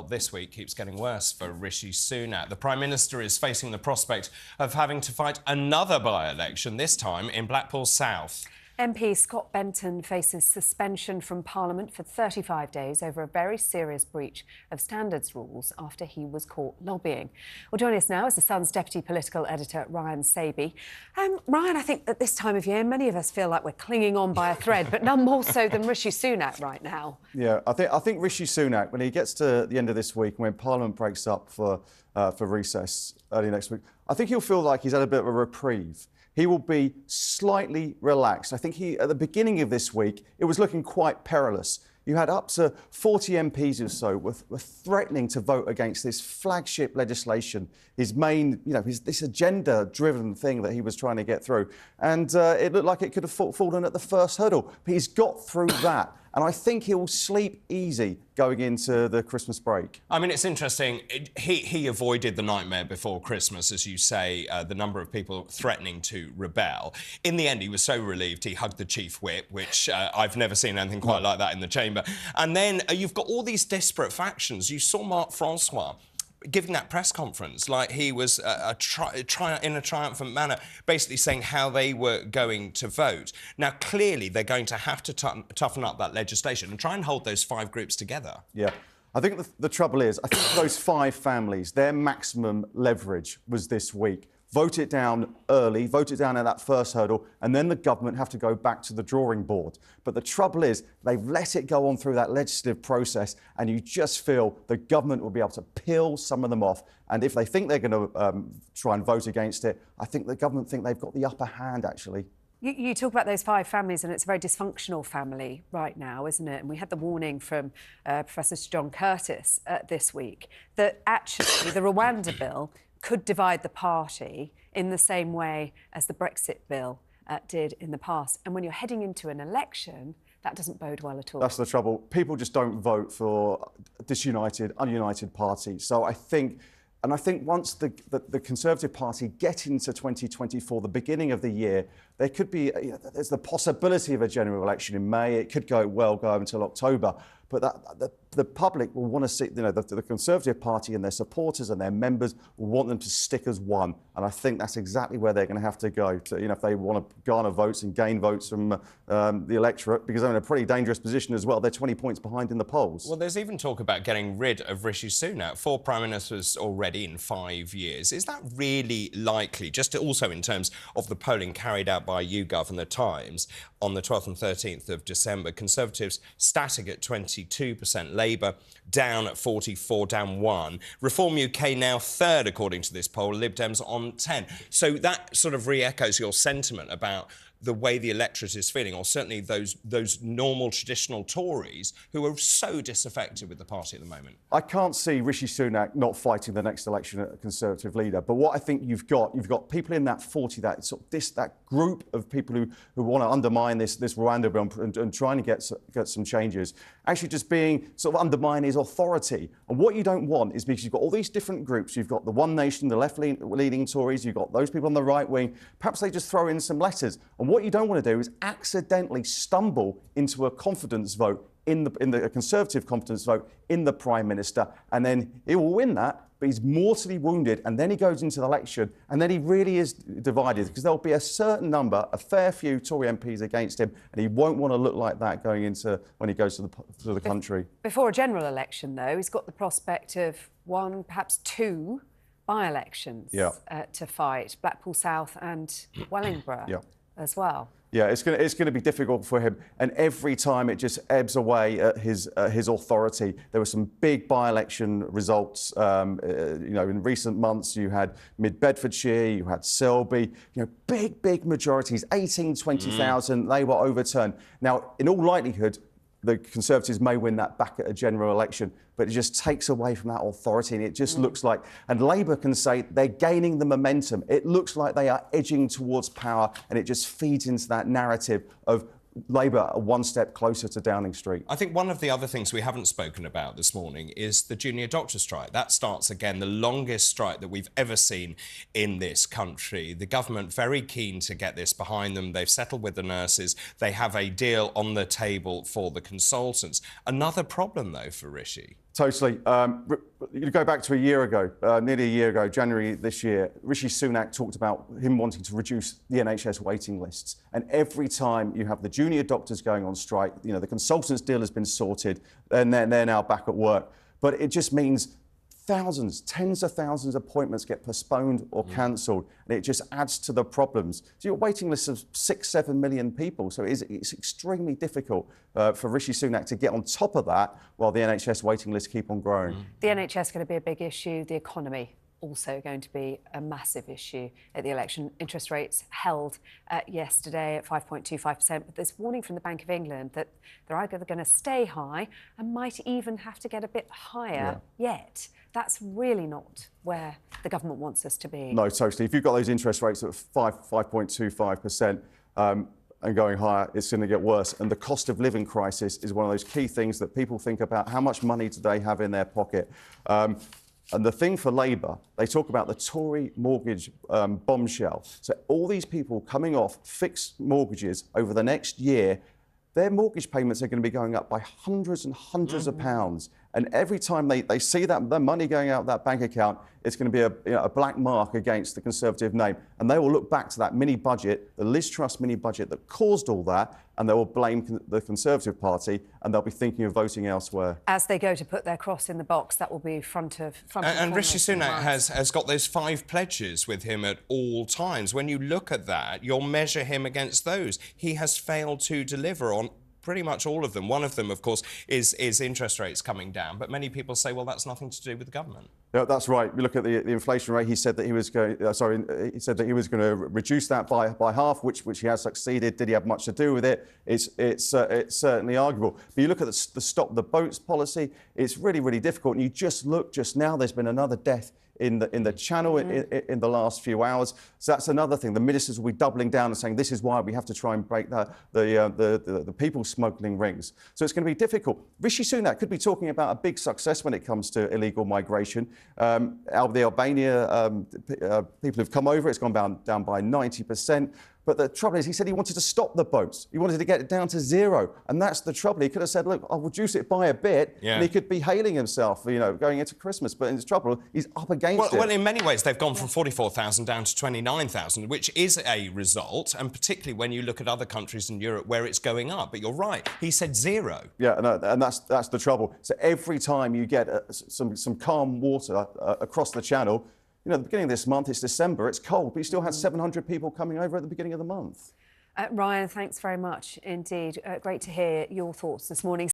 this week keeps getting worse for Rishi Sunak. The Prime Minister is facing the prospect of having to fight another by-election, this time in Blackpool South. MP Scott Benson faces suspension from Parliament for 35 days over a very serious breach of standards rules after he was caught lobbying. Well, joining us now is The Sun's Deputy Political Editor, Ryan Sabey. Ryan, I think at this time of year, many of us feel like we're clinging on by a thread, but none more so than Rishi Sunak right now. Yeah, I think Rishi Sunak, when he gets to the end of this week, when Parliament breaks up for recess early next week, I think he'll feel like he's had a bit of a reprieve. He will be slightly relaxed. I think at the beginning of this week, it was looking quite perilous. You had up to 40 MPs or so were threatening to vote against this flagship legislation, his main, this agenda-driven thing that he was trying to get through. And it looked like it could have fallen at the first hurdle. But he's got through that. And I think he'll sleep easy going into the Christmas break. I mean, it's interesting. He avoided the nightmare before Christmas, as you say, the number of people threatening to rebel. In the end, he was so relieved he hugged the chief whip, which I've never seen anything quite like that in the chamber. And then you've got all these disparate factions. You saw Mark Francois giving that press conference like he was in a triumphant manner, basically saying how they were going to vote. Now, clearly, they're going to have to toughen up that legislation and try and hold those five groups together. Yeah. I think the trouble is, I think those five families, their maximum leverage was this week. Vote it down early, vote it down at that first hurdle, and then the government have to go back to the drawing board. But the trouble is, they've let it go on through that legislative process, and you just feel the government will be able to peel some of them off. And if they think they're going to try and vote against it, I think the government think they've got the upper hand, actually. You talk about those five families, and it's a very dysfunctional family right now, isn't it? And we had the warning from Professor John Curtis this week that actually the Rwanda bill could divide the party in the same way as the Brexit bill did in the past. And when you're heading into an election, that doesn't bode well at all. That's the trouble. People just don't vote for disunited, ununited parties. So I think once the Conservative Party get into 2024, the beginning of the year, there could be, there's the possibility of a general election in May. It could go until October. But the public will want to see, the Conservative Party and their supporters and their members will want them to stick as one. And I think that's exactly where they're going to have to go, if they want to garner votes and gain votes from the electorate, because they're in a pretty dangerous position as well. They're 20 points behind in the polls. Well, there's even talk about getting rid of Rishi Sunak. 4 Prime Ministers already in 5 years. Is that really likely? Just also in terms of the polling carried out by YouGov and The Times on the 12th and 13th of December, Conservatives static at 22%, Labour down at 44, down 1. Reform UK now third, according to this poll, Lib Dems on 10. So that sort of re-echoes your sentiment about the way the electorate is feeling, or certainly those normal, traditional Tories who are so disaffected with the party at the moment. I can't see Rishi Sunak not fighting the next election at a Conservative leader. But what I think you've got people in that 40, that group of people who want to undermine this Rwanda bill and trying to get some changes, actually just being sort of undermine his authority. And what you don't want is, because you've got all these different groups, you've got the One Nation, the left-leaning Tories, you've got those people on the right wing, perhaps they just throw in some letters. And what you don't want to do is accidentally stumble into a confidence vote in the Conservative confidence vote in the Prime Minister, and then he will win that, but he's mortally wounded, and then he goes into the election, and then he really is divided, because there'll be a certain number, a fair few Tory MPs against him, and he won't want to look like that going into when he goes to the country. Before a general election, though, he's got the prospect of one, perhaps two by-elections to fight, Blackpool South and Wellingborough as well. Yeah, it's going to be difficult for him, and every time it just ebbs away at his authority. There were some big by-election results. In recent months, you had Mid-Bedfordshire, you had Selby. Big majorities, 20,000. They were overturned. Now, in all likelihood, the Conservatives may win that back at a general election, but it just takes away from that authority, and it just looks like... And Labour can say they're gaining the momentum. It looks like they are edging towards power, and it just feeds into that narrative of Labour one step closer to Downing Street. I think one of the other things we haven't spoken about this morning is the junior doctor strike. That starts again, the longest strike that we've ever seen in this country. The government very keen to get this behind them. They've settled with the nurses. They have a deal on the table for the consultants. Another problem, though, for Rishi. Totally. You go back to a year ago, nearly a year ago, January this year, Rishi Sunak talked about him wanting to reduce the NHS waiting lists. And every time you have the junior doctors going on strike, you know, the consultants deal has been sorted, and they're now back at work. But it just means thousands, tens of thousands of appointments get postponed or cancelled, and it just adds to the problems. So you're waiting lists of 6-7 million people, so it's extremely difficult for Rishi Sunak to get on top of that while the NHS waiting lists keep on growing. The NHS is going to be a big issue, the economy also going to be a massive issue at the election. Interest rates held yesterday at 5.25%, but there's warning from the Bank of England that they're either going to stay high and might even have to get a bit higher yet. That's really not where the government wants us to be. No, totally. If you've got those interest rates at 5.25%, and going higher, it's going to get worse. And the cost of living crisis is one of those key things that people think about. How much money do they have in their pocket? And the thing for Labour, they talk about the Tory mortgage bombshell. So all these people coming off fixed mortgages over the next year, their mortgage payments are going to be going up by hundreds and hundreds of pounds. And every time they see that the money going out of that bank account, it's going to be a black mark against the Conservative name. And they will look back to that mini budget, the Liz Truss mini budget that caused all that, and they will blame the Conservative Party, and they'll be thinking of voting elsewhere. As they go to put their cross in the box, that will be front of And Rishi Sunak has got those 5 pledges with him at all times. When you look at that, you'll measure him against those. He has failed to deliver on pretty much all of them. One of them, of course, is interest rates coming down. But many people say, well, that's nothing to do with the government. No, that's right. You look at the inflation rate. He said that he was going. He said that he was going to reduce that by half, which he has succeeded. Did he have much to do with it? It's certainly arguable. But you look at the stop the boats policy. It's really, really difficult. And you just look. Just now, there's been another death in the Channel in the last few hours. So that's another thing. The ministers will be doubling down and saying this is why we have to try and break the people smuggling rings. So it's going to be difficult. Rishi Sunak could be talking about a big success when it comes to illegal migration. The Albania people who've come over, it's gone down by 90%. But the trouble is, he said he wanted to stop the boats. He wanted to get it down to 0. And that's the trouble. He could have said, look, I'll reduce it by a bit. And he could be hailing himself, you know, going into Christmas. But in his trouble, he's up against it. Well, in many ways, they've gone from 44,000 down to 29,000, which is a result. And particularly when you look at other countries in Europe where it's going up. But you're right. He said 0. Yeah, no, and that's the trouble. So every time you get some calm water across the Channel, you know, at the beginning of this month, it's December, it's cold, but you still had 700 people coming over at the beginning of the month. Ryan, thanks very much indeed. Great to hear your thoughts this morning.